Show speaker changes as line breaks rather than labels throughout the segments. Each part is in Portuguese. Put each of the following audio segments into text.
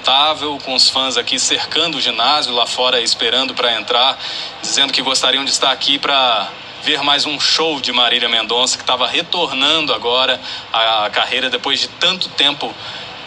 incontável, com os fãs aqui cercando o ginásio, lá fora esperando para entrar, dizendo que gostariam de estar aqui para ver mais um show de Marília Mendonça, que estava retornando agora à carreira depois de tanto tempo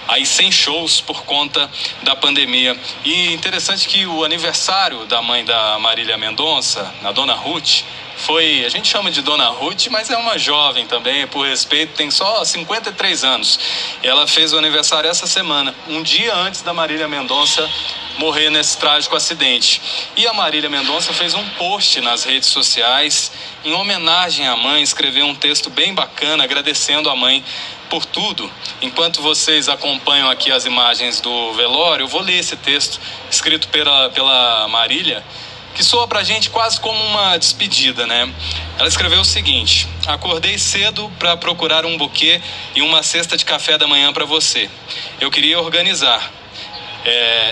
aí sem shows por conta da pandemia. E interessante que o aniversário da mãe da Marília Mendonça, a Dona Ruth, foi, a gente chama de Dona Ruth, mas é uma jovem também, por respeito, tem só 53 anos. Ela fez o aniversário essa semana, um dia antes da Marília Mendonça morrer nesse trágico acidente. E a Marília Mendonça fez um post nas redes sociais em homenagem à mãe, escreveu um texto bem bacana, agradecendo a mãe por tudo. Enquanto vocês acompanham aqui as imagens do velório, eu vou ler esse texto escrito pela Marília, que soa pra gente quase como uma despedida, né? Ela escreveu o seguinte: acordei cedo para procurar um buquê e uma cesta de café da manhã para você. Eu queria organizar.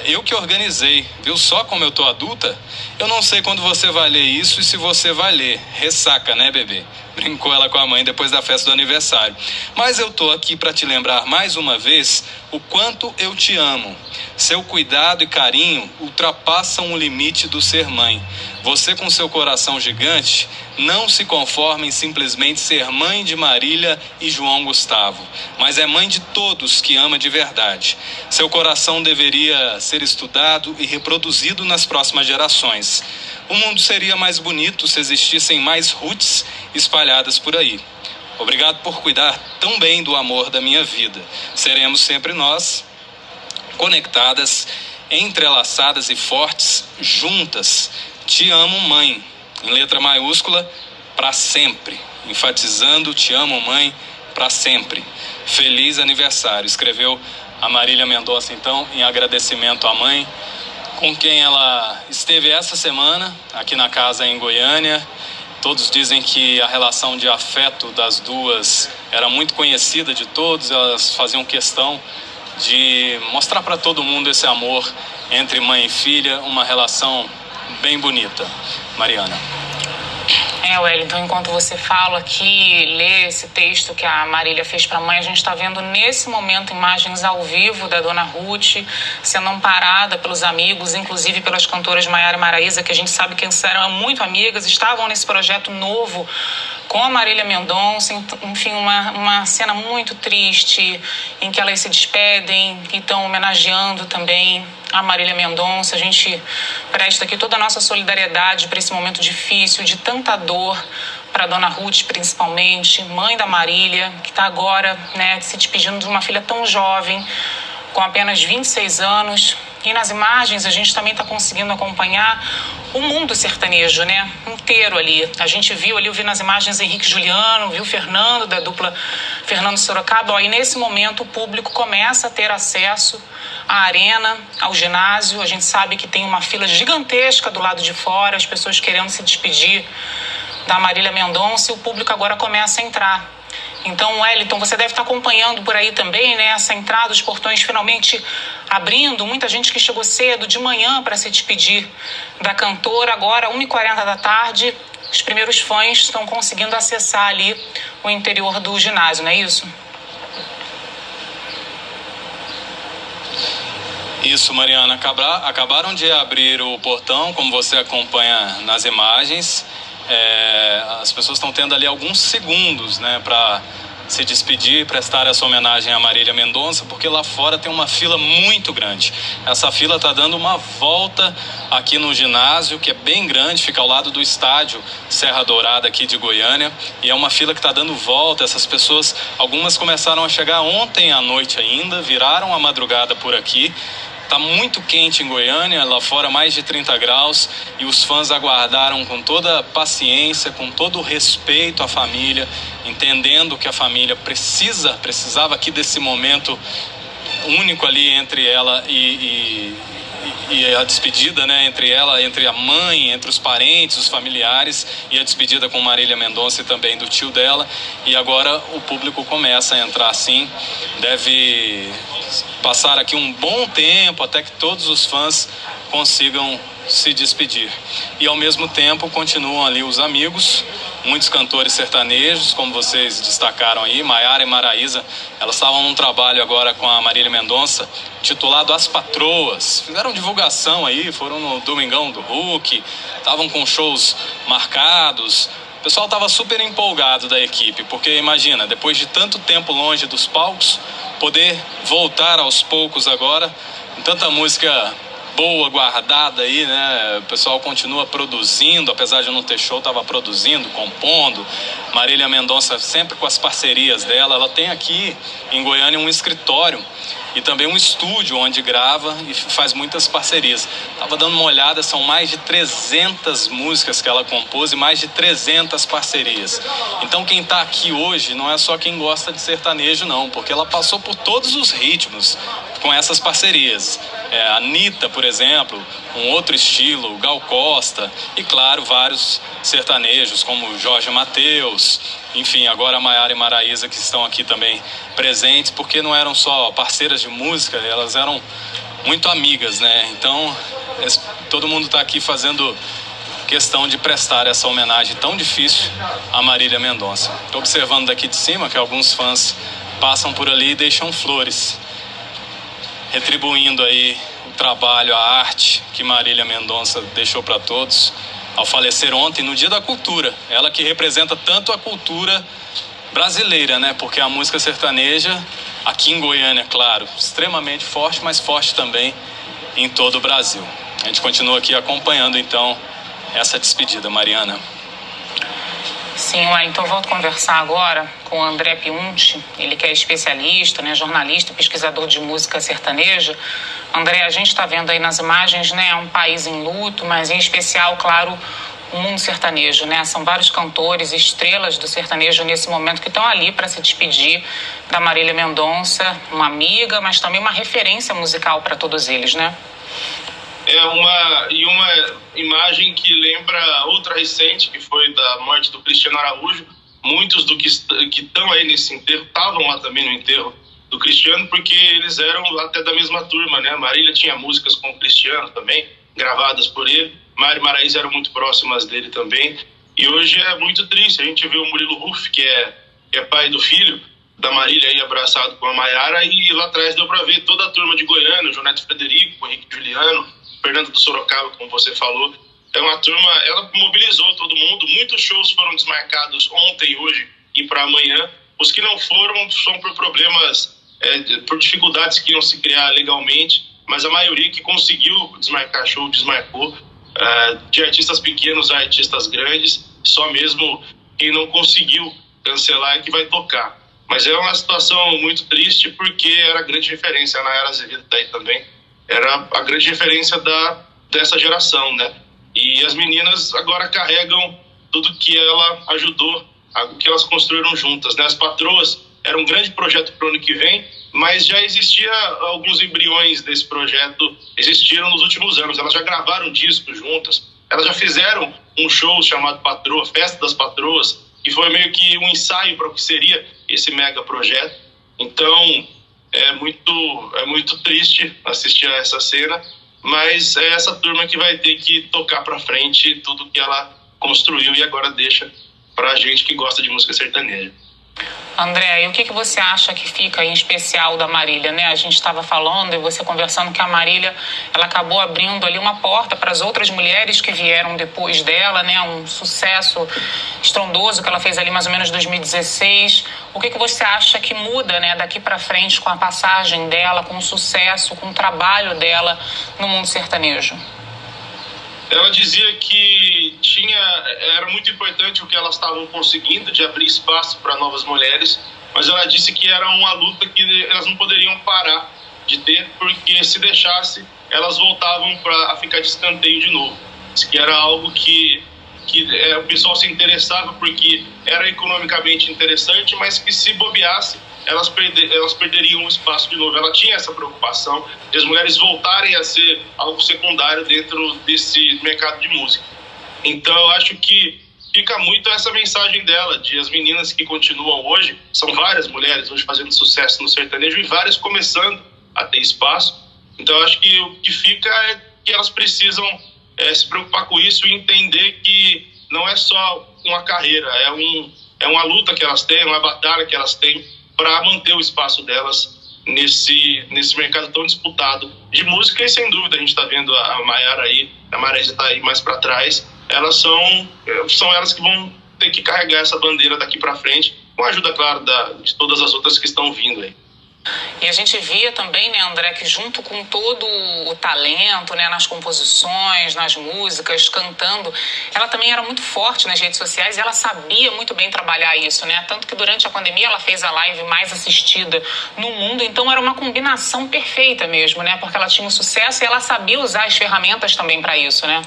Eu que organizei, viu só como eu tô adulta? Eu não sei quando você vai ler isso e se você vai ler. Ressaca, né, bebê? Brincou ela com a mãe depois da festa do aniversário. Mas eu tô aqui para te lembrar mais uma vez o quanto eu te amo. Seu cuidado e carinho ultrapassam o limite do ser mãe. Você, com seu coração gigante, não se conforma em simplesmente ser mãe de Marília e João Gustavo, mas é mãe de todos que ama de verdade. Seu coração deveria ser estudado e reproduzido nas próximas gerações. O mundo seria mais bonito se existissem mais Ruths espalhadas por aí. Obrigado por cuidar tão bem do amor da minha vida. Seremos sempre nós, conectadas, entrelaçadas e fortes, juntas. Te amo, mãe, em letra maiúscula, para sempre. Enfatizando, te amo, mãe, para sempre. Feliz aniversário, escreveu a Marília Mendonça, então, em agradecimento à mãe, com quem ela esteve essa semana, aqui na casa em Goiânia. Todos dizem que a relação de afeto das duas era muito conhecida de todos, elas faziam questão de mostrar para todo mundo esse amor entre mãe e filha, uma relação bem bonita. Mariana.
Wellington, enquanto você fala aqui, lê esse texto que a Marília fez para a mãe, a gente está vendo nesse momento imagens ao vivo da Dona Ruth sendo amparada pelos amigos, inclusive pelas cantoras Maiara e Maraísa, que a gente sabe que eram muito amigas, estavam nesse projeto novo com a Marília Mendonça. Enfim, uma cena muito triste em que elas se despedem e estão homenageando também a Marília Mendonça. A gente presta aqui toda a nossa solidariedade para esse momento difícil, de tanta dor, para a Dona Ruth principalmente, mãe da Marília, que está agora, né, se despedindo de uma filha tão jovem, com apenas 26 anos. E nas imagens a gente também está conseguindo acompanhar o mundo sertanejo, né, inteiro ali. A gente viu ali, eu vi nas imagens Henrique e Juliano, viu Fernando, da dupla Fernando Sorocaba. E nesse momento o público começa a ter acesso à arena, ao ginásio. A gente sabe que tem uma fila gigantesca do lado de fora, as pessoas querendo se despedir da Marília Mendonça, e o público agora começa a entrar. Então, Wellington, você deve estar acompanhando por aí também, né, essa entrada, os portões finalmente abrindo, muita gente que chegou cedo, de manhã, para se despedir da cantora. Agora, 1h40 da tarde, os primeiros fãs estão conseguindo acessar ali o interior do ginásio, não é isso?
Isso, Mariana. Acabaram de abrir o portão, como você acompanha nas imagens. As pessoas estão tendo ali alguns segundos, né, para se despedir, prestar essa homenagem a Marília Mendonça, porque lá fora tem uma fila muito grande. Essa fila está dando uma volta aqui no ginásio, que é bem grande, fica ao lado do estádio Serra Dourada aqui de Goiânia, e é uma fila que está dando volta. Essas pessoas, algumas começaram a chegar ontem à noite ainda, viraram a madrugada por aqui. Está muito quente em Goiânia, lá fora mais de 30 graus, e os fãs aguardaram com toda paciência, com todo o respeito à família, entendendo que a família precisava aqui desse momento único ali entre ela e a despedida, né, entre a mãe, entre os parentes, os familiares, e a despedida com Marília Mendonça e também do tio dela. E agora o público começa a entrar assim, deve passar aqui um bom tempo até que todos os fãs consigam se despedir. E ao mesmo tempo continuam ali os amigos muitos cantores sertanejos, como vocês destacaram aí, Maiara e Maraísa. Elas estavam num trabalho agora com a Marília Mendonça, titulado As Patroas. Fizeram divulgação aí, foram no Domingão do Hulk, estavam com shows marcados. O pessoal estava super empolgado da equipe, porque imagina, depois de tanto tempo longe dos palcos, poder voltar aos poucos agora, com tanta música boa, guardada aí, né? O pessoal continua produzindo, apesar de não ter show, estava produzindo, compondo. Marília Mendonça sempre com as parcerias dela. Ela tem aqui em Goiânia um escritório e também um estúdio onde grava e faz muitas parcerias. Estava dando uma olhada, são mais de 300 músicas que ela compôs e mais de 300 parcerias. Então quem está aqui hoje não é só quem gosta de sertanejo não, porque ela passou por todos os ritmos com essas parcerias. A Anitta, por exemplo, um outro estilo, Gal Costa e, claro, vários sertanejos como Jorge Mateus, enfim, agora a Maiara e Maraísa que estão aqui também presentes, porque não eram só parceiras de música, elas eram muito amigas, né? Então, todo mundo está aqui fazendo questão de prestar essa homenagem tão difícil a Marília Mendonça. Estou observando daqui de cima que alguns fãs passam por ali e deixam flores, retribuindo aí o trabalho, a arte que Marília Mendonça deixou para todos ao falecer ontem, no Dia da Cultura. Ela que representa tanto a cultura brasileira, né? Porque a música sertaneja, aqui em Goiânia, claro, extremamente forte, mas forte também em todo o Brasil. A gente continua aqui acompanhando, então, essa despedida, Mariana.
Sim, então eu volto a conversar agora com o André Piunti, ele que é especialista, né, jornalista, pesquisador de música sertaneja. André, a gente está vendo aí nas imagens, né, um país em luto, mas em especial, claro, o mundo sertanejo, né? São vários cantores, estrelas do sertanejo nesse momento que estão ali para se despedir da Marília Mendonça, uma amiga, mas também uma referência musical para todos eles, né?
É uma imagem que lembra outra recente, que foi da morte do Cristiano Araújo. Muitos do que estão aí nesse enterro estavam lá também no enterro do Cristiano, porque eles eram até da mesma turma, né? Marília tinha músicas com o Cristiano também, gravadas por ele. Mari e Maraísa eram muito próximas dele também. E hoje é muito triste. A gente vê o Murilo Huff, que é pai do filho da Marília, aí abraçado com a Maiara, e lá atrás deu para ver toda a turma de Goiânia, o Joneto Frederico, o Henrique Juliano, Fernando do Sorocaba, como você falou. É uma turma, ela mobilizou todo mundo. Muitos shows foram desmarcados ontem, hoje e para amanhã. Os que não foram são por problemas, por dificuldades que iam se criar legalmente, mas a maioria que conseguiu desmarcar show, desmarcou. De artistas pequenos a artistas grandes, só mesmo quem não conseguiu cancelar é que vai tocar. Mas é uma situação muito triste, porque era a grande referência, a Nayara Azevedo daí também, era a grande referência dessa geração, né? E as meninas agora carregam tudo que ela ajudou, o que elas construíram juntas, né? As Patroas era um grande projeto para o ano que vem, mas já existia alguns embriões desse projeto, existiram nos últimos anos. Elas já gravaram discos juntas, elas já fizeram um show chamado Patroa, Festa das Patroas, que foi meio que um ensaio para o que seria esse mega projeto. Então, é muito triste assistir a essa cena, mas é essa turma que vai ter que tocar para frente tudo que ela construiu e agora deixa para a gente que gosta de música sertaneja.
André, e o que você acha que fica em especial da Marília, né? A gente estava falando e você conversando que a Marília, ela acabou abrindo ali uma porta para as outras mulheres que vieram depois dela, né? Um sucesso estrondoso que ela fez ali mais ou menos em 2016. O que você acha que muda, né, daqui para frente com a passagem dela, com o sucesso, com o trabalho dela no mundo sertanejo?
Ela dizia que era muito importante o que elas estavam conseguindo de abrir espaço para novas mulheres, mas ela disse que era uma luta que elas não poderiam parar de ter, porque se deixasse, elas voltavam a ficar de escanteio de novo. Disse que era algo que o pessoal se interessava porque era economicamente interessante, mas que se bobeasse, elas perderiam o espaço de novo. Ela tinha essa preocupação de as mulheres voltarem a ser algo secundário dentro desse mercado de música. Então, eu acho que fica muito essa mensagem dela, de as meninas que continuam hoje, são várias mulheres hoje fazendo sucesso no sertanejo e várias começando a ter espaço. Então, eu acho que o que fica é que elas precisam se preocupar com isso e entender que não é só com a carreira. É uma luta que elas têm, uma batalha que elas têm para manter o espaço delas nesse mercado tão disputado de música. E sem dúvida a gente está vendo a Maiara aí, a Marisa está aí mais para trás. Elas são elas que vão ter que carregar essa bandeira daqui para frente, com a ajuda, claro, de todas as outras que estão vindo aí.
E a gente via também, né, André, que junto com todo o talento, né, nas composições, nas músicas, cantando, ela também era muito forte nas redes sociais e ela sabia muito bem trabalhar isso, né? Tanto que durante a pandemia ela fez a live mais assistida no mundo, então era uma combinação perfeita mesmo, né? Porque ela tinha um sucesso e ela sabia usar as ferramentas também para isso, né?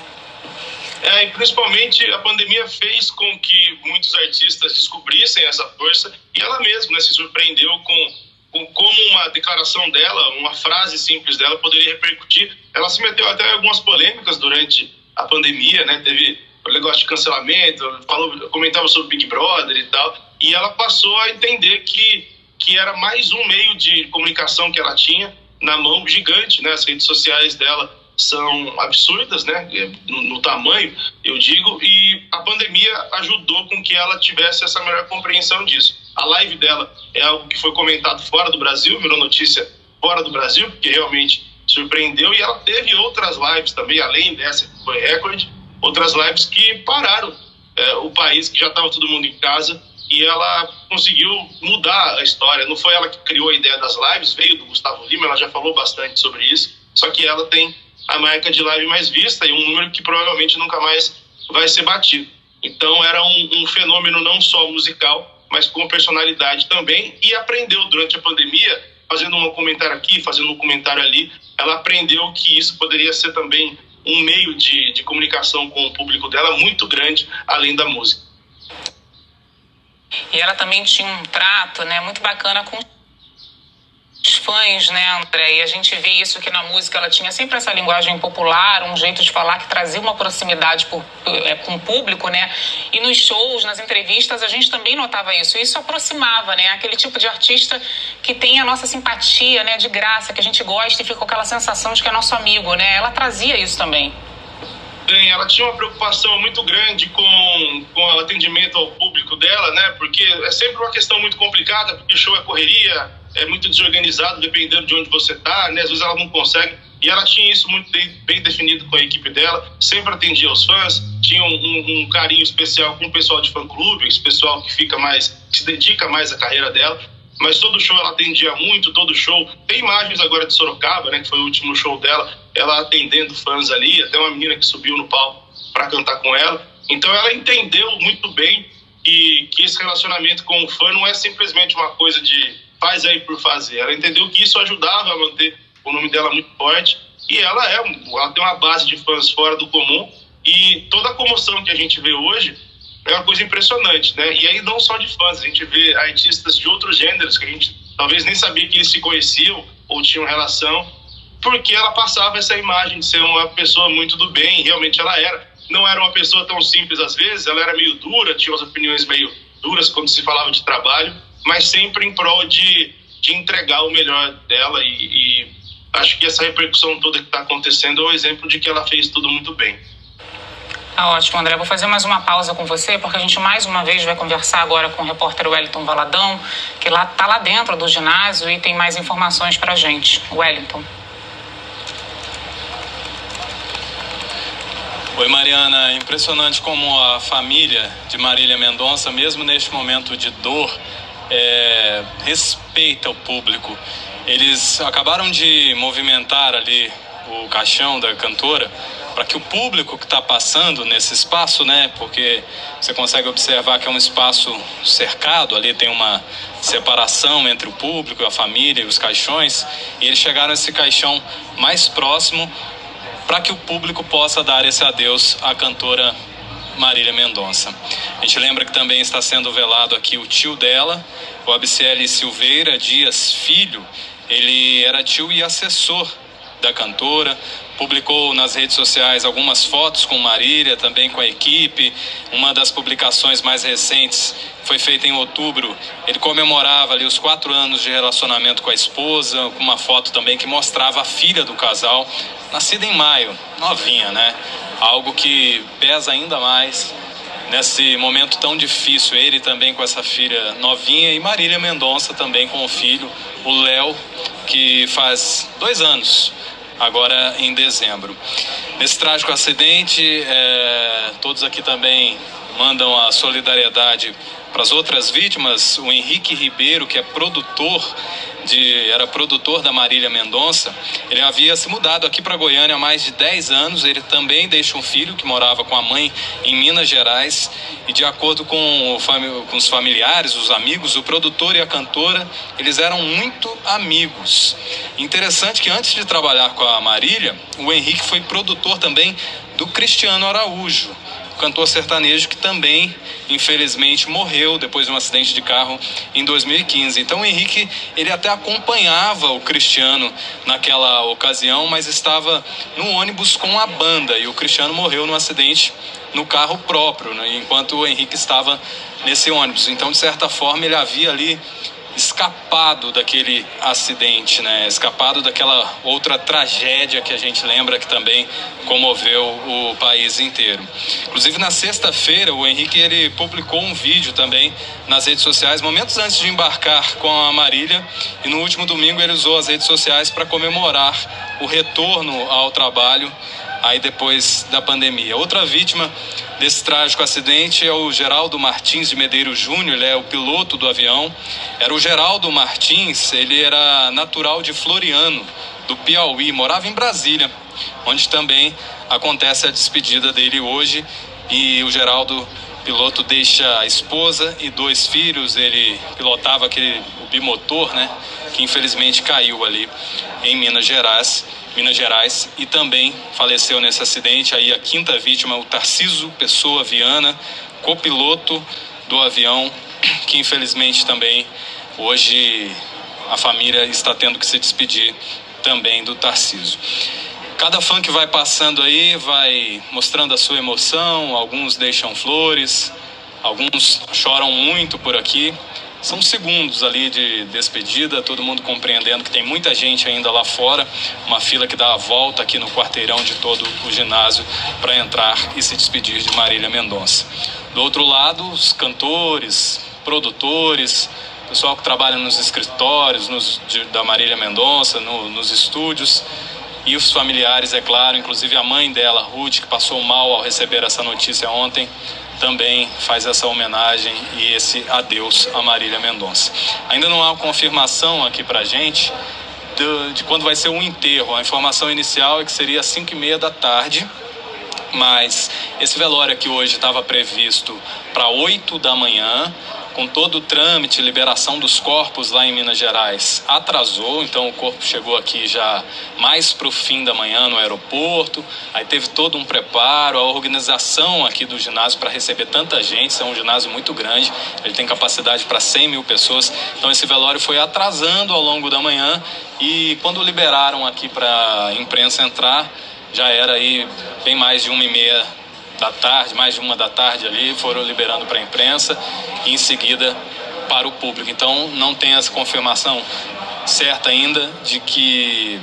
E principalmente a pandemia fez com que muitos artistas descobrissem essa força e ela mesma, né, se surpreendeu com como uma declaração dela, uma frase simples dela poderia repercutir. Ela se meteu até em algumas polêmicas durante a pandemia, né? Teve o negócio de cancelamento, comentava sobre Big Brother e tal, e ela passou a entender que era mais um meio de comunicação que ela tinha na mão, gigante, né? As redes sociais dela são absurdas, né? No tamanho, eu digo, e a pandemia ajudou com que ela tivesse essa melhor compreensão disso. A live dela é algo que foi comentado fora do Brasil, virou notícia fora do Brasil, porque realmente surpreendeu, e ela teve outras lives também, além dessa que foi recorde, outras lives que pararam o país, que já estava todo mundo em casa, e ela conseguiu mudar a história. Não foi ela que criou a ideia das lives, veio do Gustavo Lima, ela já falou bastante sobre isso, só que ela tem a marca de live mais vista e um número que provavelmente nunca mais vai ser batido. Então era um fenômeno não só musical, mas com personalidade também, e aprendeu durante a pandemia, fazendo um comentário aqui, fazendo um comentário ali, ela aprendeu que isso poderia ser também um meio de comunicação com o público dela muito grande, além da música.
E ela também tinha um trato, né, muito bacana com os fãs, né, André? E a gente vê isso que na música ela tinha sempre essa linguagem popular, um jeito de falar que trazia uma proximidade com o público, né? E nos shows, nas entrevistas, a gente também notava isso. Isso aproximava, né? Aquele tipo de artista que tem a nossa simpatia, né, de graça, que a gente gosta e fica com aquela sensação de que é nosso amigo, né? Ela trazia isso também.
Ela tinha uma preocupação muito grande com o atendimento ao público dela, né? Porque é sempre uma questão muito complicada, porque o show é correria, é muito desorganizado, dependendo de onde você tá, né? Às vezes ela não consegue. E ela tinha isso muito bem definido com a equipe dela, sempre atendia os fãs, tinha um carinho especial com o pessoal de fã-clube, esse pessoal que se dedica mais à carreira dela. Mas todo show ela atendia muito, todo show. Tem imagens agora de Sorocaba, né, que foi o último show dela, ela atendendo fãs ali, até uma menina que subiu no palco para cantar com ela. Então ela entendeu muito bem que esse relacionamento com o fã não é simplesmente uma coisa de faz aí por fazer. Ela entendeu que isso ajudava a manter o nome dela muito forte, e ela tem uma base de fãs fora do comum, e toda a comoção que a gente vê hoje é uma coisa impressionante, né? E aí não só de fãs, a gente vê artistas de outros gêneros que a gente talvez nem sabia que eles se conheciam ou tinham relação, porque ela passava essa imagem de ser uma pessoa muito do bem, e realmente ela era. Não era uma pessoa tão simples às vezes, ela era meio dura, tinha umas opiniões meio duras quando se falava de trabalho, mas sempre em prol de entregar o melhor dela, e acho que essa repercussão toda que está acontecendo é um exemplo de que ela fez tudo muito bem.
Tá ótimo, André. Vou fazer mais uma pausa com você, porque a gente mais uma vez vai conversar agora com o repórter Wellington Valadão, que tá lá dentro do ginásio e tem mais informações pra gente. Wellington.
Oi, Mariana. É impressionante como a família de Marília Mendonça, mesmo neste momento de dor, respeita o público. Eles acabaram de movimentar ali o caixão da cantora para que o público que está passando nesse espaço, né, porque você consegue observar que é um espaço cercado, ali tem uma separação entre o público, a família e os caixões, e eles chegaram a esse caixão mais próximo para que o público possa dar esse adeus à cantora Marília Mendonça. A gente lembra que também está sendo velado aqui o tio dela, o Abiciele Silveira Dias Filho. Ele era tio e assessor da cantora, publicou nas redes sociais algumas fotos com Marília, também com a equipe. Uma das publicações mais recentes foi feita em outubro. Ele comemorava ali os 4 anos de relacionamento com a esposa, com uma foto também que mostrava a filha do casal, nascida em maio, novinha, né? Algo que pesa ainda mais nesse momento tão difícil, ele também com essa filha novinha e Marília Mendonça também com o filho, o Léo, que faz 2 anos, agora em dezembro. Nesse trágico acidente, todos aqui também mandam a solidariedade para as outras vítimas. O Henrique Ribeiro, que era produtor da Marília Mendonça, ele havia se mudado aqui para Goiânia há mais de 10 anos. Ele também deixa um filho que morava com a mãe em Minas Gerais, e de acordo com os familiares, os amigos, o produtor e a cantora, eles eram muito amigos. Interessante que antes de trabalhar com a Marília, o Henrique foi produtor também do Cristiano Araújo, cantor sertanejo que também, infelizmente, morreu depois de um acidente de carro em 2015. Então o Henrique, ele até acompanhava o Cristiano naquela ocasião, mas estava no ônibus com a banda, e o Cristiano morreu num acidente no carro próprio, né, enquanto o Henrique estava nesse ônibus. Então, de certa forma, ele havia ali escapado daquele acidente, né? Escapado daquela outra tragédia que a gente lembra que também comoveu o país inteiro. Inclusive, na sexta-feira, o Henrique, ele publicou um vídeo também nas redes sociais, momentos antes de embarcar com a Marília, e no último domingo ele usou as redes sociais para comemorar o retorno ao trabalho aí depois da pandemia. Outra vítima desse trágico acidente é o Geraldo Martins de Medeiros Júnior. Ele é o piloto do avião. Era o Geraldo Martins, ele era natural de Floriano, do Piauí, morava em Brasília, onde também acontece a despedida dele hoje. E o Geraldo, piloto, deixa a esposa e 2 filhos. Ele pilotava o bimotor, né, que infelizmente caiu ali em Minas Gerais, e também faleceu nesse acidente. Aí a 5ª vítima, o Tarciso Pessoa Viana, copiloto do avião, que infelizmente também hoje a família está tendo que se despedir também do Tarciso. Cada fã que vai passando aí vai mostrando a sua emoção, alguns deixam flores, alguns choram muito por aqui. São segundos ali de despedida, todo mundo compreendendo que tem muita gente ainda lá fora, uma fila que dá a volta aqui no quarteirão de todo o ginásio para entrar e se despedir de Marília Mendonça. Do outro lado, os cantores, produtores, pessoal que trabalha nos escritórios da Marília Mendonça, nos estúdios, e os familiares, é claro, inclusive a mãe dela, Ruth, que passou mal ao receber essa notícia ontem, também faz essa homenagem e esse adeus a Marília Mendonça. Ainda não há confirmação aqui pra gente de quando vai ser o enterro. A informação inicial é que seria às 5h30 da tarde, mas esse velório aqui hoje estava previsto para 8 da manhã, com todo o trâmite, liberação dos corpos lá em Minas Gerais atrasou, então o corpo chegou aqui já mais para o fim da manhã no aeroporto. Aí teve todo um preparo, a organização aqui do ginásio para receber tanta gente. É um ginásio muito grande, ele tem capacidade para 100 mil pessoas, então esse velório foi atrasando ao longo da manhã, e quando liberaram aqui para a imprensa entrar, já era aí bem mais de 1h30 da tarde, mais de 1 da tarde ali, foram liberando para a imprensa e em seguida para o público. Então não tem essa confirmação certa ainda de que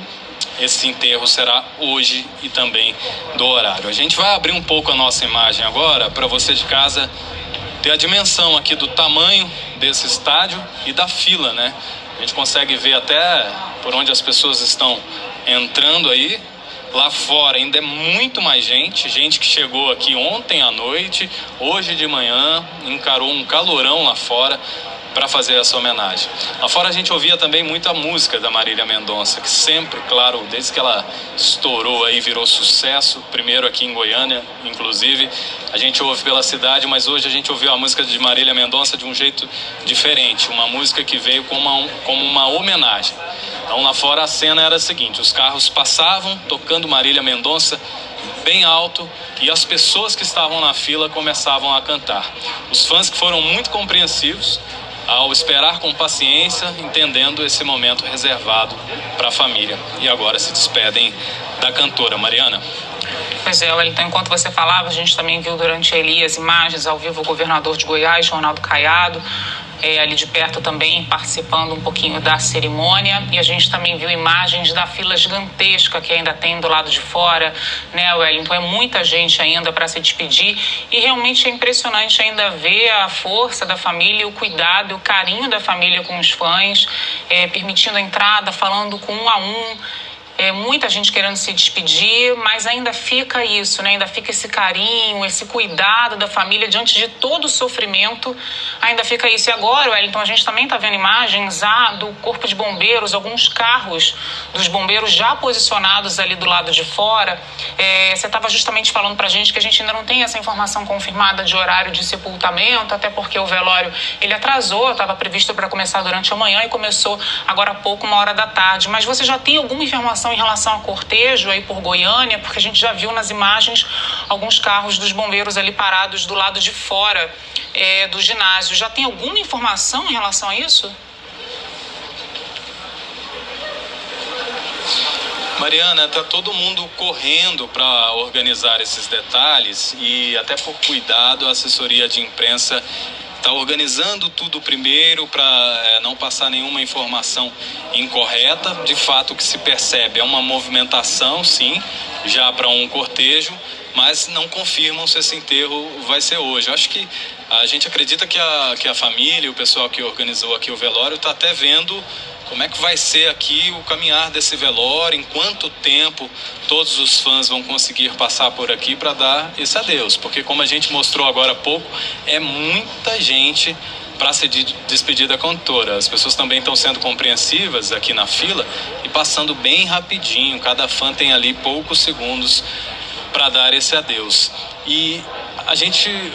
esse enterro será hoje e também do horário. A gente vai abrir um pouco a nossa imagem agora para você de casa ter a dimensão aqui do tamanho desse estádio e da fila, né? A gente consegue ver até por onde as pessoas estão entrando aí. Lá fora ainda é muito mais gente que chegou aqui ontem à noite, hoje de manhã, encarou um calorão lá fora para fazer essa homenagem. Lá fora a gente ouvia também muita música da Marília Mendonça, que sempre, claro, desde que ela estourou aí, virou sucesso, primeiro aqui em Goiânia, inclusive, a gente ouve pela cidade, mas hoje a gente ouviu a música de Marília Mendonça de um jeito diferente, uma música que veio como uma homenagem. Então lá fora a cena era a seguinte: os carros passavam tocando Marília Mendonça bem alto e as pessoas que estavam na fila começavam a cantar. Os fãs que foram muito compreensivos ao esperar com paciência, entendendo esse momento reservado para a família. E agora se despedem da cantora. Mariana.
Pois é, Wellington, enquanto você falava, a gente também viu durante ali as imagens ao vivo o governador de Goiás, Ronaldo Caiado, ali de perto também, participando um pouquinho da cerimônia. E a gente também viu imagens da fila gigantesca que ainda tem do lado de fora, né, Wellington? É muita gente ainda para se despedir e realmente é impressionante ainda ver a força da família, o cuidado, o carinho da família com os fãs, permitindo a entrada, falando com um a um. Muita gente querendo se despedir, mas ainda fica isso, né? Ainda fica esse carinho, esse cuidado da família diante de todo o sofrimento, ainda fica isso. E agora, Wellington, a gente também está vendo imagens do Corpo de Bombeiros, alguns carros dos bombeiros já posicionados ali do lado de fora. Você estava justamente falando para a gente que a gente ainda não tem essa informação confirmada de horário de sepultamento, até porque o velório ele atrasou, estava previsto para começar durante a manhã e começou agora há pouco, 1h da tarde. Mas você já tem alguma informação em relação a cortejo aí por Goiânia? Porque a gente já viu nas imagens alguns carros dos bombeiros ali parados do lado de fora do ginásio. Já tem alguma informação em relação a isso?
Mariana, está todo mundo correndo para organizar esses detalhes e até por cuidado a assessoria de imprensa está organizando tudo primeiro para não passar nenhuma informação incorreta. De fato, o que se percebe é uma movimentação, sim, já para um cortejo, mas não confirmam se esse enterro vai ser hoje. Eu acho que a gente acredita que a família, o pessoal que organizou aqui o velório, está até vendo como é que vai ser aqui o caminhar desse velório, em quanto tempo todos os fãs vão conseguir passar por aqui para dar esse adeus. Porque, como a gente mostrou agora há pouco, é muita gente para se despedir da cantora. As pessoas também estão sendo compreensivas aqui na fila e passando bem rapidinho. Cada fã tem ali poucos segundos para dar esse adeus. E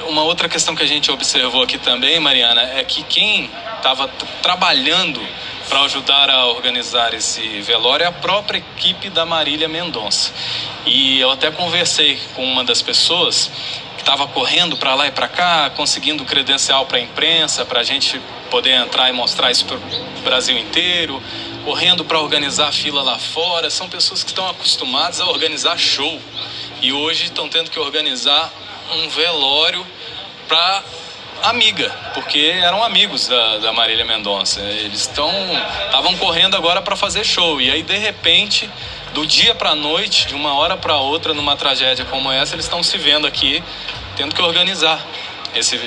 uma outra questão que a gente observou aqui também, Mariana, é que quem estava trabalhando para ajudar a organizar esse velório é a própria equipe da Marília Mendonça. E eu até conversei com uma das pessoas que estava correndo para lá e para cá, conseguindo credencial para a imprensa, para a gente poder entrar e mostrar isso para o Brasil inteiro, correndo para organizar a fila lá fora. São pessoas que estão acostumadas a organizar show e hoje estão tendo que organizar um velório para amiga, porque eram amigos da Marília Mendonça. Eles estavam correndo agora para fazer show e aí de repente, do dia para a noite, de uma hora para outra, numa tragédia como essa, eles estão se vendo aqui tendo que organizar esse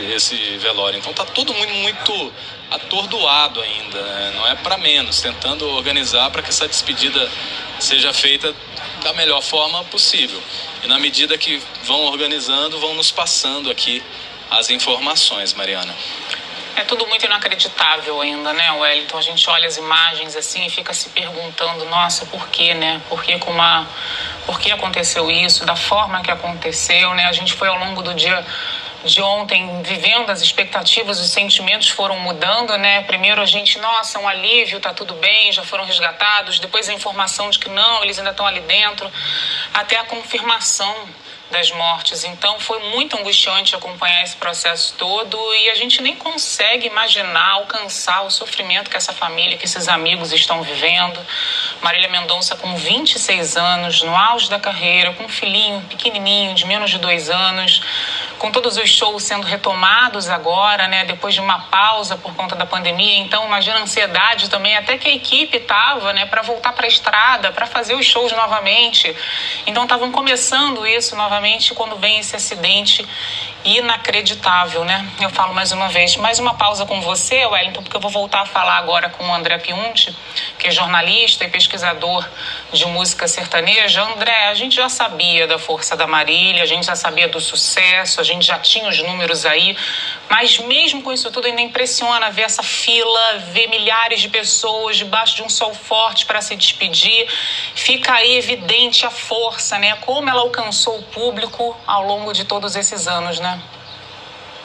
velório. Então tá todo mundo muito atordoado ainda, né? Não é para menos, tentando organizar para que essa despedida seja feita da melhor forma possível. E na medida que vão organizando, vão nos passando aqui as informações, Mariana.
É tudo muito inacreditável ainda, né, Wellington? A gente olha as imagens assim e fica se perguntando, nossa, por quê, né? Por que aconteceu isso, da forma que aconteceu, né? A gente foi ao longo do dia de ontem vivendo as expectativas, os sentimentos foram mudando, né? Primeiro a gente, nossa, um alívio, tá tudo bem, já foram resgatados. Depois a informação de que não, eles ainda estão ali dentro. Até a confirmação das mortes. Então foi muito angustiante acompanhar esse processo todo e a gente nem consegue imaginar, alcançar o sofrimento que essa família, que esses amigos estão vivendo. Marília Mendonça com 26 anos, no auge da carreira, com um filhinho pequenininho de menos de 2 anos, com todos os shows sendo retomados agora, né, depois de uma pausa por conta da pandemia. Então imagina a ansiedade também, até que a equipe estava, né, para voltar para a estrada, para fazer os shows novamente. Então estavam começando isso novamente quando vem esse acidente inacreditável, né? Eu falo mais uma vez, mais uma pausa com você, Wellington, porque eu vou voltar a falar agora com o André Piunti, que é jornalista e pesquisador de música sertaneja. André, a gente já sabia da força da Marília, a gente já sabia do sucesso, a gente já tinha os números aí, mas mesmo com isso tudo ainda impressiona ver essa fila, ver milhares de pessoas debaixo de um sol forte para se despedir. Fica aí evidente a força, né? Como ela alcançou o público ao longo de todos esses anos, né?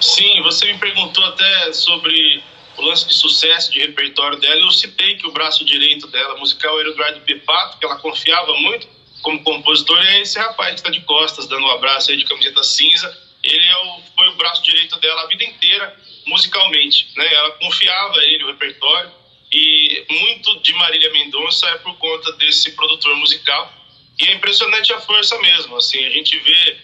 Sim, você me perguntou até sobre o lance de sucesso, de repertório dela. Eu citei que o braço direito dela, musical, era o Eduardo Pepato, que ela confiava muito como compositor, e é esse rapaz que está de costas, dando um abraço aí de camiseta cinza. Ele foi o braço direito dela a vida inteira, musicalmente, né? Ela confiava ele, o repertório, e muito de Marília Mendonça é por conta desse produtor musical. E é impressionante a força mesmo, assim, a gente vê,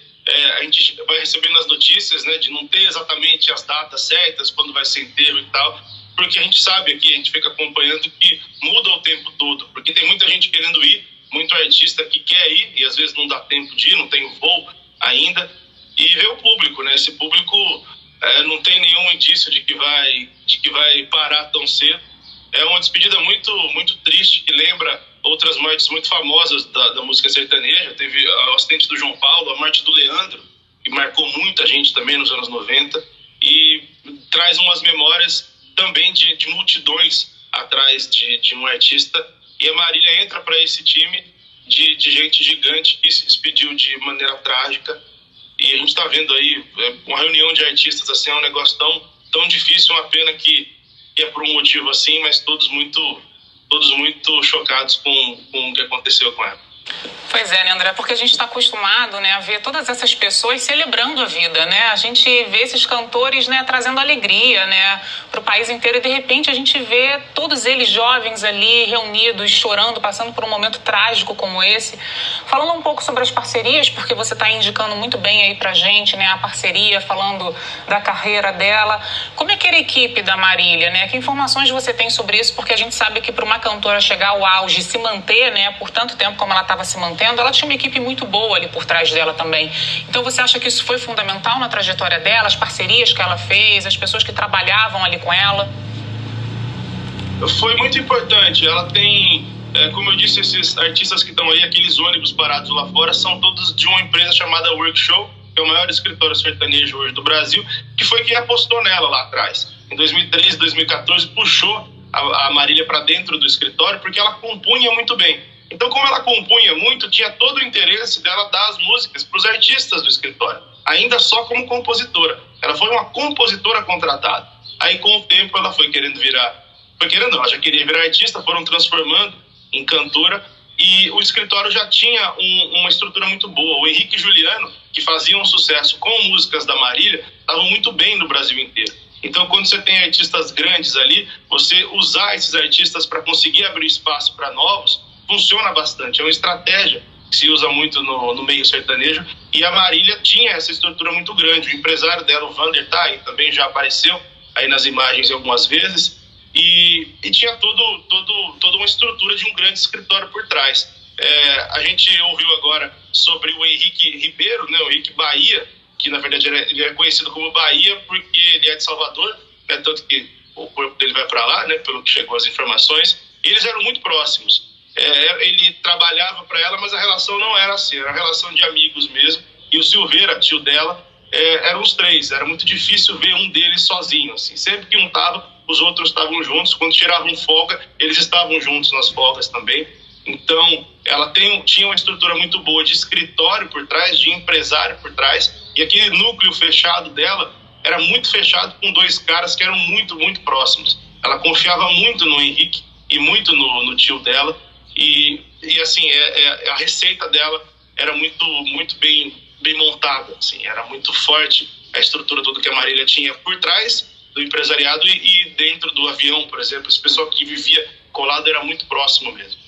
a gente vai recebendo as notícias, né, de não ter exatamente as datas certas, quando vai ser enterro e tal, porque a gente sabe aqui, a gente fica acompanhando que muda o tempo todo, porque tem muita gente querendo ir, muito artista que quer ir e às vezes não dá tempo de ir, não tem voo ainda, e ver o público, né? Esse público não tem nenhum indício de que vai parar tão cedo. É uma despedida muito, muito triste, que lembra outras mortes muito famosas da música sertaneja. Teve o acidente do João Paulo, a morte do Leandro, que marcou muita gente também nos anos 90, e traz umas memórias também de multidões atrás de um artista. E a Marília entra para esse time de gente gigante que se despediu de maneira trágica. E a gente está vendo aí uma reunião de artistas, assim, é um negócio tão difícil, uma pena que é por um motivo assim, mas todos muito chocados com o que aconteceu com ela.
Pois é, né, André? Porque a gente está acostumado, né, a ver todas essas pessoas celebrando a vida, né? A gente vê esses cantores, né, trazendo alegria, né, para o país inteiro, e de repente a gente vê todos eles jovens ali reunidos, chorando, passando por um momento trágico como esse. Falando um pouco sobre as parcerias, porque você está indicando muito bem aí pra gente, né, a parceria, falando da carreira dela. Como é que era a equipe da Marília, né? Que informações você tem sobre isso? Porque a gente sabe que para uma cantora chegar ao auge e se manter, né, por tanto tempo como ela estava se mantendo, ela tinha uma equipe muito boa ali por trás dela também. Então você acha que isso foi fundamental na trajetória dela, as parcerias que ela fez, as pessoas que trabalhavam ali com ela?
Foi muito importante. Ela tem, como eu disse, esses artistas que estão aí, aqueles ônibus parados lá fora, são todos de uma empresa chamada Workshow, que é o maior escritório sertanejo hoje do Brasil, que foi quem apostou nela lá atrás. Em 2013, 2014, puxou a Marília para dentro do escritório, porque ela compunha muito bem. Então, como ela compunha muito, tinha todo o interesse dela dar as músicas para os artistas do escritório, ainda só como compositora. Ela foi uma compositora contratada. Aí, com o tempo, ela foi querendo ela já queria virar artista, foram transformando em cantora, e o escritório já tinha uma estrutura muito boa. O Henrique e Juliano, que faziam sucesso com músicas da Marília, estavam muito bem no Brasil inteiro. Então, quando você tem artistas grandes ali, você usar esses artistas para conseguir abrir espaço para novos, funciona bastante. É uma estratégia que se usa muito no meio sertanejo, e a Marília tinha essa estrutura muito grande. O empresário dela, o Vander Thay, também já apareceu aí nas imagens algumas vezes, e tinha toda uma estrutura de um grande escritório por trás. A gente ouviu agora sobre o Henrique Ribeiro, né, o Henrique Bahia, que na verdade ele é conhecido como Bahia porque ele é de Salvador, né, tanto que o corpo dele vai para lá, né, pelo que chegou as informações, e eles eram muito próximos. Ele trabalhava para ela, mas a relação não era assim, era uma relação de amigos mesmo. E o Silveira, tio dela, eram os três. Era muito difícil ver um deles sozinho, assim. Sempre que um estava, os outros estavam juntos. Quando tiravam folga, eles estavam juntos nas folgas também. Então, ela tinha uma estrutura muito boa de escritório por trás, de empresário por trás. E aquele núcleo fechado dela era muito fechado, com dois caras que eram muito, muito próximos. Ela confiava muito no Henrique e muito no tio dela. E assim, a receita dela era muito bem montada, assim, era muito forte a estrutura toda que a Marília tinha por trás do empresariado e dentro do avião, por exemplo. Esse pessoal que vivia colado era muito próximo mesmo.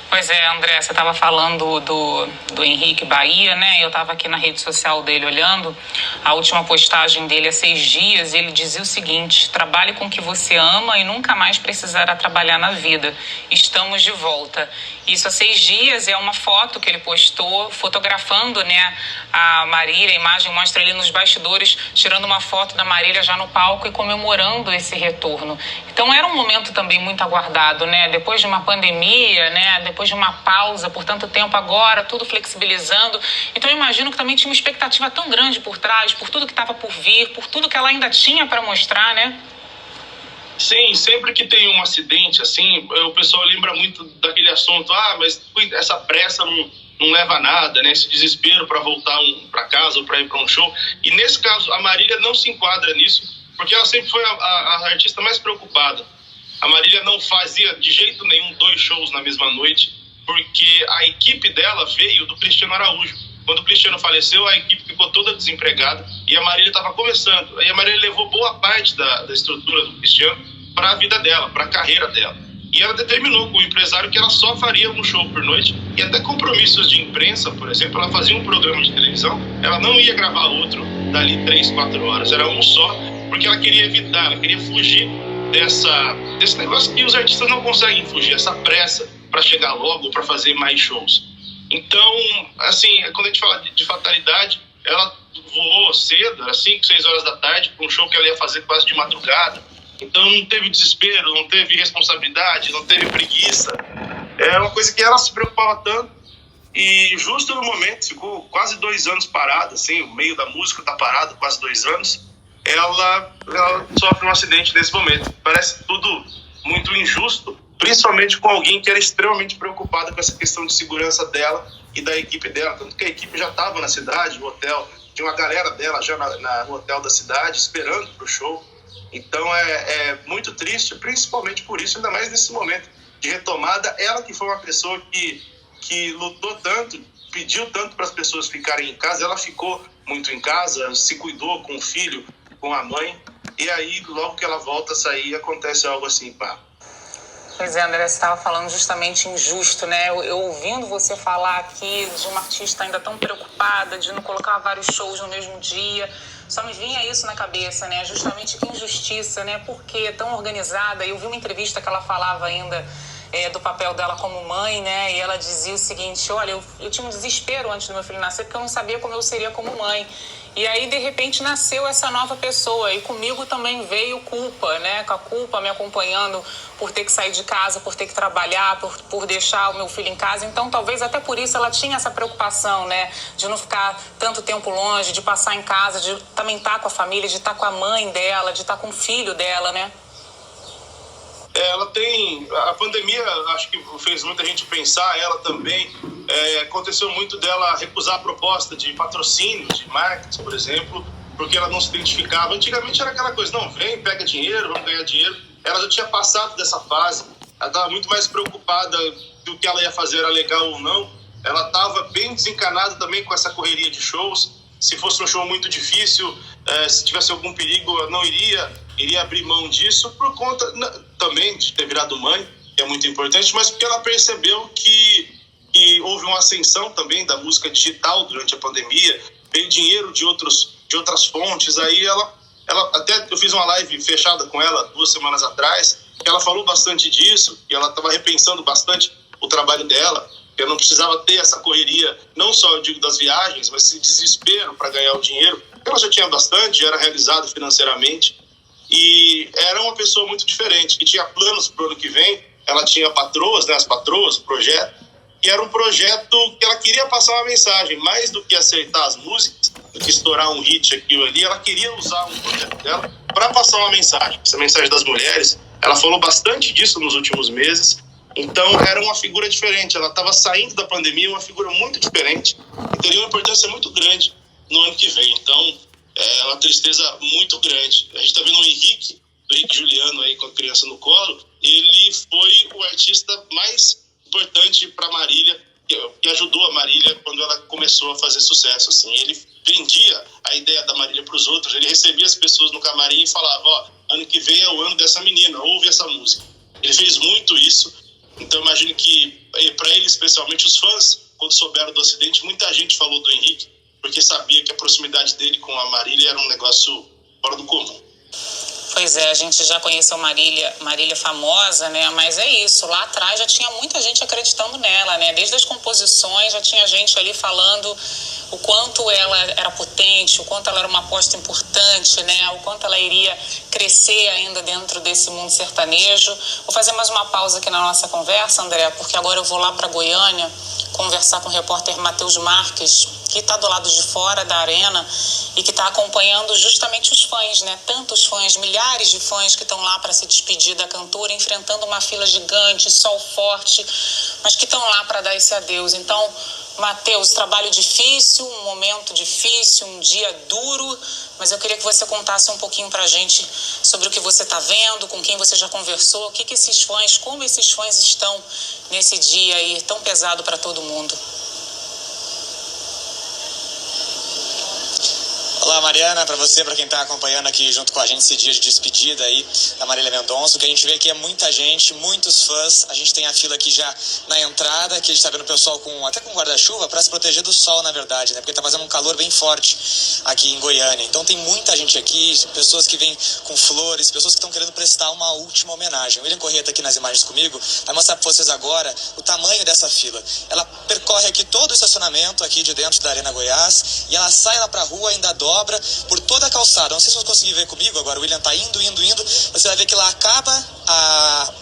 Pois é, André, você estava falando do Henrique Bahia, né? Eu estava aqui na rede social dele olhando. A última postagem dele há 6 dias, ele dizia o seguinte: trabalhe com o que você ama e nunca mais precisará trabalhar na vida. Estamos de volta. Isso há 6 dias, é uma foto que ele postou, fotografando, né, a Marília. A imagem mostra ele nos bastidores, tirando uma foto da Marília já no palco e comemorando esse retorno. Então era um momento também muito aguardado, né? Depois de uma pandemia, né? Depois de uma pausa por tanto tempo, agora tudo flexibilizando. Então eu imagino que também tinha uma expectativa tão grande por trás, por tudo que estava por vir, por tudo que ela ainda tinha para mostrar, né?
Sim, sempre que tem um acidente assim, o pessoal lembra muito daquele assunto: mas essa pressa não leva a nada, né? Esse desespero para voltar para casa ou para ir para um show. E nesse caso, a Marília não se enquadra nisso, porque ela sempre foi a artista mais preocupada. A Marília não fazia de jeito nenhum 2 shows na mesma noite, porque a equipe dela veio do Cristiano Araújo. Quando o Cristiano faleceu, a equipe ficou toda desempregada e a Marília estava começando. Aí a Marília levou boa parte da estrutura do Cristiano para a vida dela, para a carreira dela. E ela determinou com o empresário que ela só faria um show por noite, e até compromissos de imprensa, por exemplo, ela fazia um programa de televisão, ela não ia gravar outro dali 3, 4 horas, era um só, porque ela queria evitar, ela queria fugir desse negócio que os artistas não conseguem fugir, essa pressa para chegar logo, para fazer mais shows. Então, assim, quando a gente fala de fatalidade, ela voou cedo, era 5, 6 horas da tarde, para um show que ela ia fazer quase de madrugada. Então não teve desespero, não teve responsabilidade, não teve preguiça. É uma coisa que ela se preocupava tanto. E justo no momento, ficou quase 2 anos parada, assim, o meio da música tá parado, quase 2 anos, ela sofre um acidente nesse momento. Parece tudo muito injusto, principalmente com alguém que era extremamente preocupada com essa questão de segurança dela e da equipe dela. Tanto que a equipe já estava na cidade, no hotel, tinha uma galera dela já no hotel da cidade, esperando pro show. Então é muito triste, principalmente por isso, ainda mais nesse momento de retomada. Ela que foi uma pessoa que lutou tanto, pediu tanto para as pessoas ficarem em casa, ela ficou muito em casa, se cuidou com o filho, com a mãe, e aí logo que ela volta a sair, acontece algo assim, pá.
Pois é, André, você estava falando justamente injusto, né? Eu ouvindo você falar aqui de uma artista ainda tão preocupada, de não colocar vários shows no mesmo dia, só me vinha isso na cabeça, né? Justamente que injustiça, né? Porque tão organizada. Eu vi uma entrevista que ela falava ainda do papel dela como mãe, né? E ela dizia o seguinte: olha, eu tinha um desespero antes do meu filho nascer, porque eu não sabia como eu seria como mãe. E aí, de repente, nasceu essa nova pessoa. E comigo também veio culpa, né? Com a culpa me acompanhando por ter que sair de casa, por ter que trabalhar, por deixar o meu filho em casa. Então, talvez até por isso ela tinha essa preocupação, né? De não ficar tanto tempo longe, de passar em casa, de também estar com a família, de estar com a mãe dela, de estar com o filho dela, né?
Ela tem... A pandemia, acho que fez muita gente pensar, ela também. Aconteceu muito dela recusar a proposta de patrocínio, de marketing, por exemplo, porque ela não se identificava. Antigamente era aquela coisa, não, vem, pega dinheiro, vamos ganhar dinheiro. Ela já tinha passado dessa fase. Ela estava muito mais preocupada do que ela ia fazer era legal ou não. Ela estava bem desencanada também com essa correria de shows. Se fosse um show muito difícil, se tivesse algum perigo, ela não iria abrir mão disso, por conta também de ter virado mãe, que é muito importante, mas porque ela percebeu que houve uma ascensão também da música digital durante a pandemia, veio dinheiro de outras fontes. Aí ela até eu fiz uma live fechada com ela 2 semanas atrás, que ela falou bastante disso, que ela estava repensando bastante o trabalho dela, que eu não precisava ter essa correria, não só, eu digo, das viagens, mas esse desespero para ganhar o dinheiro. Ela já tinha bastante, já era realizada financeiramente, e era uma pessoa muito diferente, que tinha planos para o ano que vem. Ela tinha patroas, né, as patroas, o projeto, e era um projeto que ela queria passar uma mensagem, mais do que acertar as músicas, do que estourar um hit aquilo ali. Ela queria usar um projeto dela para passar uma mensagem, essa mensagem das mulheres. Ela falou bastante disso nos últimos meses. Então era uma figura diferente, ela estava saindo da pandemia, uma figura muito diferente, e teria uma importância muito grande no ano que vem. Então é uma tristeza muito grande. A gente está vendo o Henrique Juliano aí com a criança no colo. Ele foi o artista mais importante para Marília, que ajudou a Marília quando ela começou a fazer sucesso. Assim, ele vendia a ideia da Marília para os outros, ele recebia as pessoas no camarim e falava: ó, ano que vem é o ano dessa menina, ouve essa música. Ele fez muito isso. Então imagino que para ele, especialmente os fãs, quando souberam do acidente, muita gente falou do Henrique, porque sabia que a proximidade dele com a Marília era um negócio fora do comum.
Pois é, a gente já conheceu Marília famosa, né? Mas é isso, lá atrás já tinha muita gente acreditando nela, né? Desde as composições já tinha gente ali falando o quanto ela era potente, o quanto ela era uma aposta importante, né? O quanto ela iria crescer ainda dentro desse mundo sertanejo. Vou fazer mais uma pausa aqui na nossa conversa, André, porque agora eu vou lá para Goiânia conversar com o repórter Matheus Marques, que está do lado de fora da arena e que está acompanhando justamente os fãs, né? Tantos fãs, milhares de fãs que estão lá para se despedir da cantora, enfrentando uma fila gigante, sol forte, mas que estão lá para dar esse adeus. Então, Matheus, trabalho difícil, um momento difícil, um dia duro, mas eu queria que você contasse um pouquinho para a gente sobre o que você está vendo, com quem você já conversou, como esses fãs estão nesse dia aí tão pesado para todo mundo.
Olá, Mariana, para você, para quem está acompanhando aqui junto com a gente esse dia de despedida aí da Marília Mendonça. O que a gente vê aqui é muita gente, muitos fãs. A gente tem a fila aqui já na entrada, que a gente está vendo o pessoal até com guarda-chuva para se proteger do sol, na verdade, né? Porque está fazendo um calor bem forte aqui em Goiânia. Então tem muita gente aqui, pessoas que vêm com flores, pessoas que estão querendo prestar uma última homenagem. O William Corrêa está aqui nas imagens comigo, vai mostrar para vocês agora o tamanho dessa fila. Ela percorre aqui todo o estacionamento aqui de dentro da Arena Goiás e ela sai lá para a rua, ainda dobra por toda a calçada. Não sei se vocês conseguem ver comigo agora, o William tá indo. Você vai ver que lá acaba,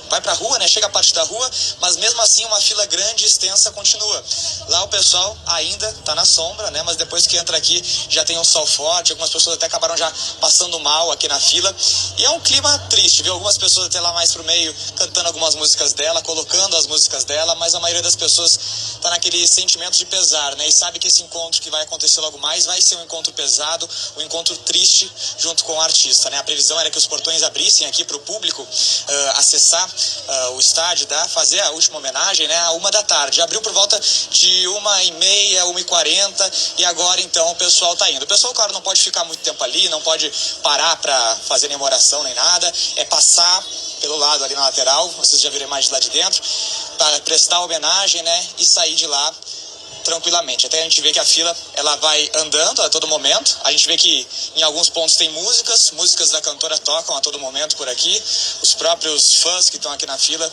vai pra rua, né? Chega a parte da rua, mas mesmo assim uma fila grande e extensa continua. Lá o pessoal ainda tá na sombra, né? Mas depois que entra aqui já tem um sol forte, algumas pessoas até acabaram já passando mal aqui na fila. E é um clima triste, viu? Algumas pessoas até lá mais pro meio cantando algumas músicas dela, colocando as músicas dela, mas a maioria das pessoas tá naquele sentimento de pesar, né? E sabe que esse encontro que vai acontecer logo mais vai ser um encontro pesado, um encontro triste junto com o artista, né? A previsão era que os portões abrissem aqui para o público acessar o estádio, fazer a última homenagem, né? À 13h. Abriu por volta de 1h30, 1h40 e agora então o pessoal tá indo. O pessoal, claro, não pode ficar muito tempo ali, não pode parar para fazer nenhuma oração nem nada, é passar pelo lado ali na lateral, vocês já viram mais de lá de dentro, para prestar homenagem, né? E sair de lá tranquilamente. Até a gente vê que a fila ela vai andando a todo momento. A gente vê que em alguns pontos tem músicas da cantora tocam a todo momento por aqui. Os próprios fãs que estão aqui na fila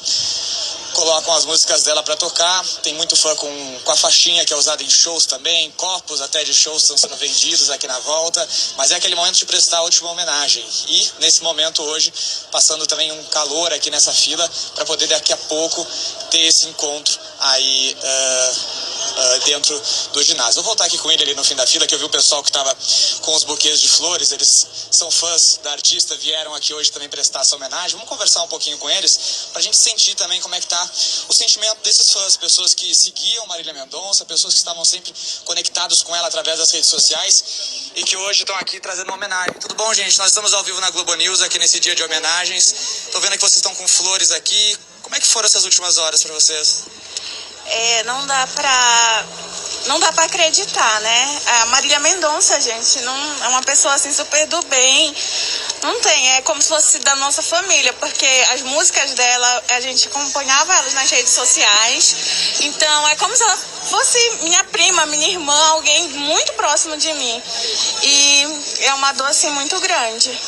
colocam as músicas dela para tocar. Tem muito fã com a faixinha que é usada em shows também. Copos até de shows estão sendo vendidos aqui na volta. Mas é aquele momento de prestar a última homenagem. E nesse momento hoje, passando também um calor aqui nessa fila para poder daqui a pouco ter esse encontro aí dentro do ginásio. Vou voltar aqui com ele ali no fim da fila, que eu vi o pessoal que estava com os buquês de flores. Eles são fãs da artista, vieram aqui hoje também prestar essa homenagem. Vamos conversar um pouquinho com eles pra gente sentir também como é que tá o sentimento desses fãs, pessoas que seguiam Marília Mendonça, pessoas que estavam sempre conectados com ela através das redes sociais e que hoje estão aqui trazendo uma homenagem. Tudo bom, gente? Nós estamos ao vivo na Globo News aqui nesse dia de homenagens. Tô vendo que vocês estão com flores aqui. Como é que foram essas últimas horas para vocês?
Não dá pra acreditar, né? A Marília Mendonça, gente, não é uma pessoa assim super do bem. Não tem, é como se fosse da nossa família, porque as músicas dela, a gente acompanhava elas nas redes sociais. Então é como se ela fosse minha prima, minha irmã, alguém muito próximo de mim. E é uma dor assim muito grande.